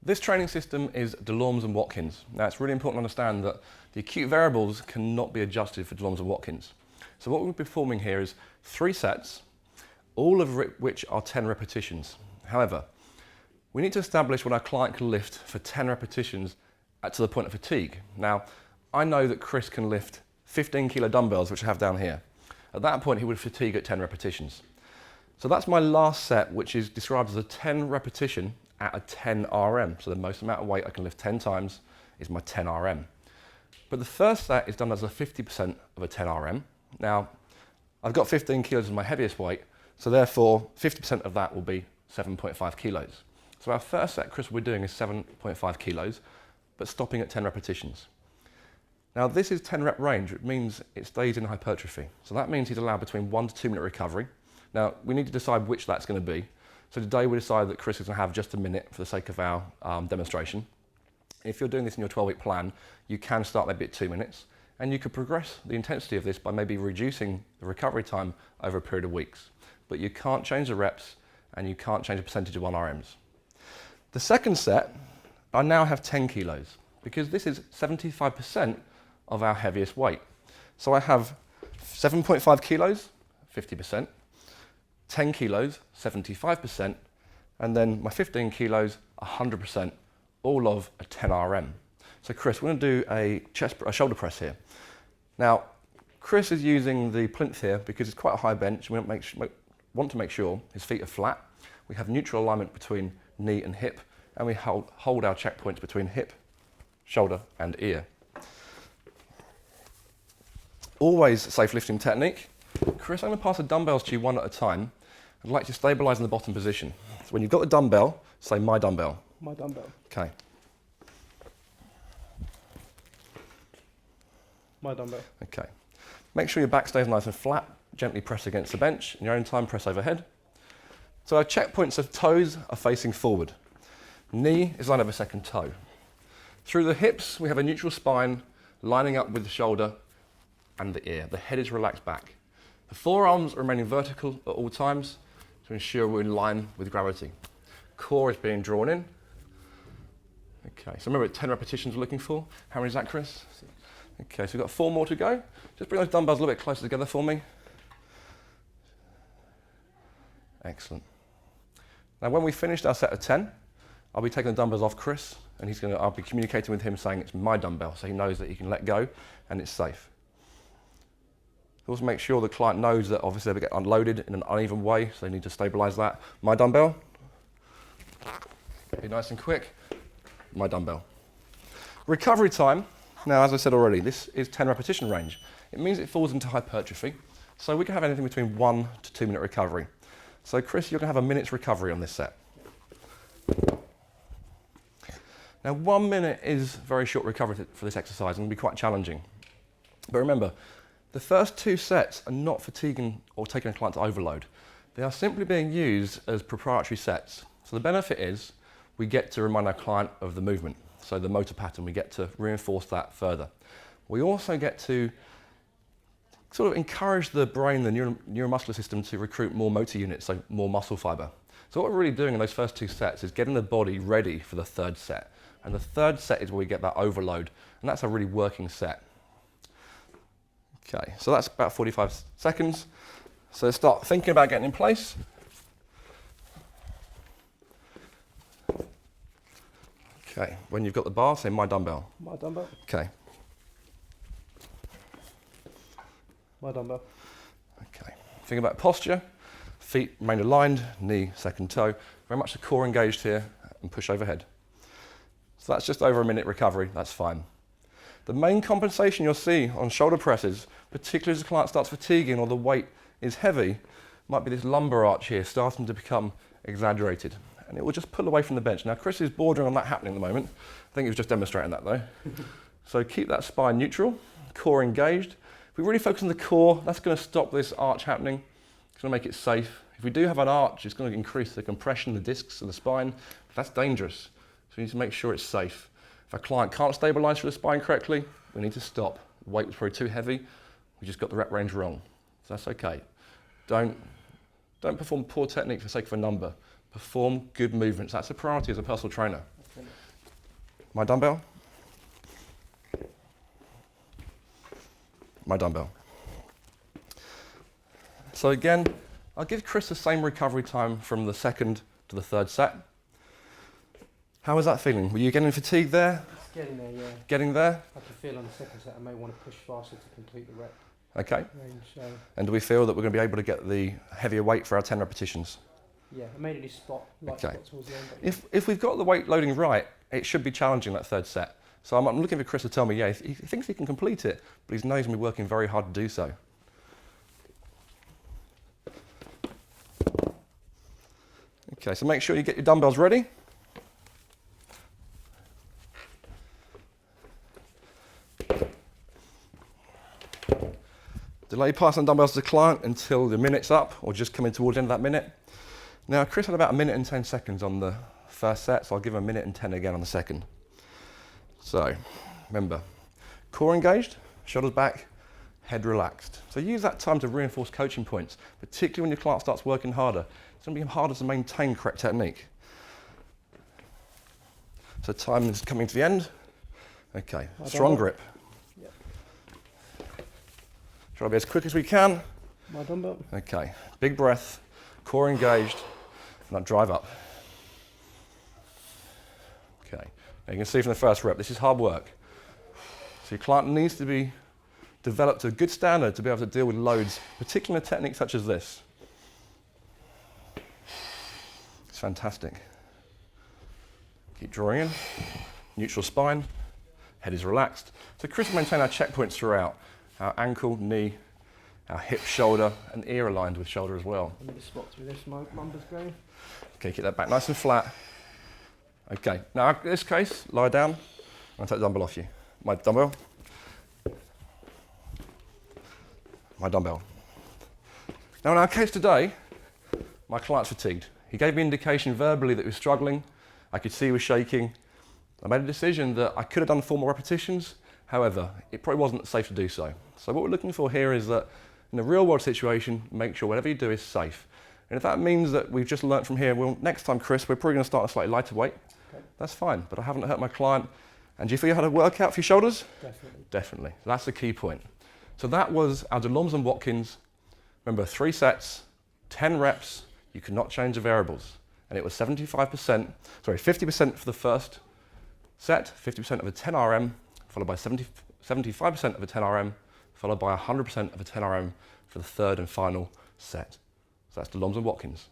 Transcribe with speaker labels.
Speaker 1: This training system is Delorme's and Watkins. Now it's really important to understand that the acute variables cannot be adjusted for Delorme's and Watkins. So what we'll be performing here is 3 sets, all of which are 10 repetitions. However, we need to establish what our client can lift for 10 repetitions to the point of fatigue. Now, I know that Chris can lift 15 kilo dumbbells, which I have down here. At that point, he would fatigue at 10 repetitions. So that's my last set, which is described as a 10 repetition at a 10 RM. So the most amount of weight I can lift 10 times is my 10 RM. But the first set is done as a 50% of a 10 RM. Now, I've got 15 kilos as my heaviest weight, so therefore 50% of that will be 7.5 kilos. So our first set, Chris, we're doing is 7.5 kilos, but stopping at 10 repetitions. Now this is 10 rep range, which means it stays in hypertrophy. So that means he's allowed between 1 to 2 minute recovery. Now we need to decide which that's going to be. So today we decided that Chris is going to have just a minute for the sake of our demonstration. If you're doing this in your 12-week plan, you can start maybe at 2 minutes, and you could progress the intensity of this by maybe reducing the recovery time over a period of weeks. But you can't change the reps, and you can't change the percentage of 1RMs. The second set, I now have 10 kilos, because this is 75% of our heaviest weight. So I have 7.5 kilos, 50%, 10 kilos, 75%, and then my 15 kilos, 100%, all of a 10 RM. So Chris, we're going to do a shoulder press here. Now, Chris is using the plinth here because it's quite a high bench. We want to make sure his feet are flat. We have neutral alignment between knee and hip, and we hold our checkpoints between hip, shoulder, and ear. Always a safe lifting technique. Chris, I'm going to pass the dumbbells to you one at a time. I'd like you to stabilise in the bottom position. So when you've got the dumbbell, say my dumbbell.
Speaker 2: My dumbbell.
Speaker 1: Okay.
Speaker 2: My dumbbell.
Speaker 1: Okay. Make sure your back stays nice and flat. Gently press against the bench. In your own time, press overhead. So our checkpoints of toes are facing forward. Knee is lined over second toe. Through the hips, we have a neutral spine lining up with the shoulder and the ear. The head is relaxed back. The forearms are remaining vertical at all times to ensure we're in line with gravity. Core is being drawn in. Okay, so remember 10 repetitions we're looking for. How many is that, Chris? 6. Okay, so we've got 4 more to go. Just bring those dumbbells a little bit closer together for me. Excellent. Now when we finished our set of 10, I'll be taking the dumbbells off Chris, and I'll be communicating with him saying it's my dumbbell, so he knows that he can let go and it's safe. Also make sure the client knows that obviously they get unloaded in an uneven way, so they need to stabilise that. My dumbbell. Be nice and quick. My dumbbell. Recovery time. Now, as I said already, this is 10 repetition range. It means it falls into hypertrophy, so we can have anything between 1 to 2 minute recovery. So Chris, you're going to have a minute's recovery on this set. Now 1 minute is very short recovery for this exercise and can be quite challenging. But remember, the first 2 sets are not fatiguing or taking a client to overload. They are simply being used as proprietary sets. So the benefit is we get to remind our client of the movement. So the motor pattern, we get to reinforce that further. We also get to sort of encourage the brain, the neuromuscular system to recruit more motor units, so more muscle fiber. So what we're really doing in those first 2 sets is getting the body ready for the third set. And the third set is where we get that overload, and that's a really working set. Okay, so that's about 45 seconds. So let's start thinking about getting in place. Okay, when you've got the bar, say my dumbbell.
Speaker 2: My dumbbell.
Speaker 1: Okay.
Speaker 2: My dumbbell.
Speaker 1: Okay. Think about posture. Feet remain aligned, knee, second toe. Very much the core engaged here, and push overhead. So that's just over a minute recovery, that's fine. The main compensation you'll see on shoulder presses, particularly as the client starts fatiguing or the weight is heavy, might be this lumbar arch here starting to become exaggerated. And it will just pull away from the bench. Now Chris is bordering on that happening at the moment. I think he was just demonstrating that though. So keep that spine neutral, core engaged. If we really focus on the core, that's going to stop this arch happening. It's going to make it safe. If we do have an arch, it's going to increase the compression, the discs of the spine. That's dangerous. So we need to make sure it's safe. If our client can't stabilise through the spine correctly, we need to stop. The weight was probably too heavy. We just got the rep range wrong. So that's okay. Don't perform poor technique for the sake of a number. Perform good movements. That's a priority as a personal trainer. My dumbbell. My dumbbell. So again, I'll give Chris the same recovery time from the second to the third set. How was that feeling? Were you getting fatigued there?
Speaker 2: It's getting there, yeah.
Speaker 1: Getting there?
Speaker 2: I can feel on the second set I may want to push faster to complete the rep
Speaker 1: Okay.
Speaker 2: range. So
Speaker 1: And do we feel that we're going to be able to get the heavier weight for our 10 repetitions?
Speaker 2: yeah, I made any spot light
Speaker 1: Okay.
Speaker 2: spot towards the end. But
Speaker 1: If we've got the weight loading right, it should be challenging that third set. So I'm looking for Chris to tell me, yeah, he thinks he can complete it, but he knows he's going to be working very hard to do so. Okay, so make sure you get your dumbbells ready. Delay passing dumbbells to the client until the minute's up, or just coming towards the end of that minute. Now, Chris had about 1 minute and 10 seconds on the first set, so I'll give him 1 minute and 10 again on the second. So, remember, core engaged, shoulders back, head relaxed. So use that time to reinforce coaching points, particularly when your client starts working harder. It's going to be harder to maintain correct technique. So time is coming to the end. Okay, strong grip.
Speaker 2: Yep.
Speaker 1: Try to be as quick as we can.
Speaker 2: my dumbbell.
Speaker 1: Okay, big breath, core engaged, and now drive up. Okay, now you can see from the first rep, this is hard work. So your client needs to be developed to a good standard to be able to deal with loads, particularly a technique such as this. It's fantastic. Keep drawing in, neutral spine, head is relaxed. So Chris will maintain our checkpoints throughout. Our ankle, knee, our hip, shoulder, and ear aligned with shoulder as well.
Speaker 2: I need to spot through this. My number's going.
Speaker 1: Okay, keep that back nice and flat. Okay, now in this case, lie down. I'll take the dumbbell off you. My dumbbell. My dumbbell. Now in our case today, my client's fatigued. He gave me indication verbally that he was struggling. I could see he was shaking. I made a decision that I could have done 4 more repetitions. However, it probably wasn't safe to do so. So what we're looking for here is that in a real world situation, make sure whatever you do is safe. And if that means that we've just learnt from here, well, next time, Chris, we're probably going to start a slightly lighter weight.
Speaker 2: Okay.
Speaker 1: That's fine, but I haven't hurt my client. And do you feel you had a workout for your shoulders?
Speaker 2: Definitely.
Speaker 1: Definitely. That's the key point. So that was our Delorme and Watkins. Remember, 3 sets, 10 reps, you cannot change the variables. And it was 50% for the first set, 50% of a 10 RM, followed by 75% of a 10 RM, followed by 100% of a 10 RM for the third and final set. So that's Delorme and Watkins.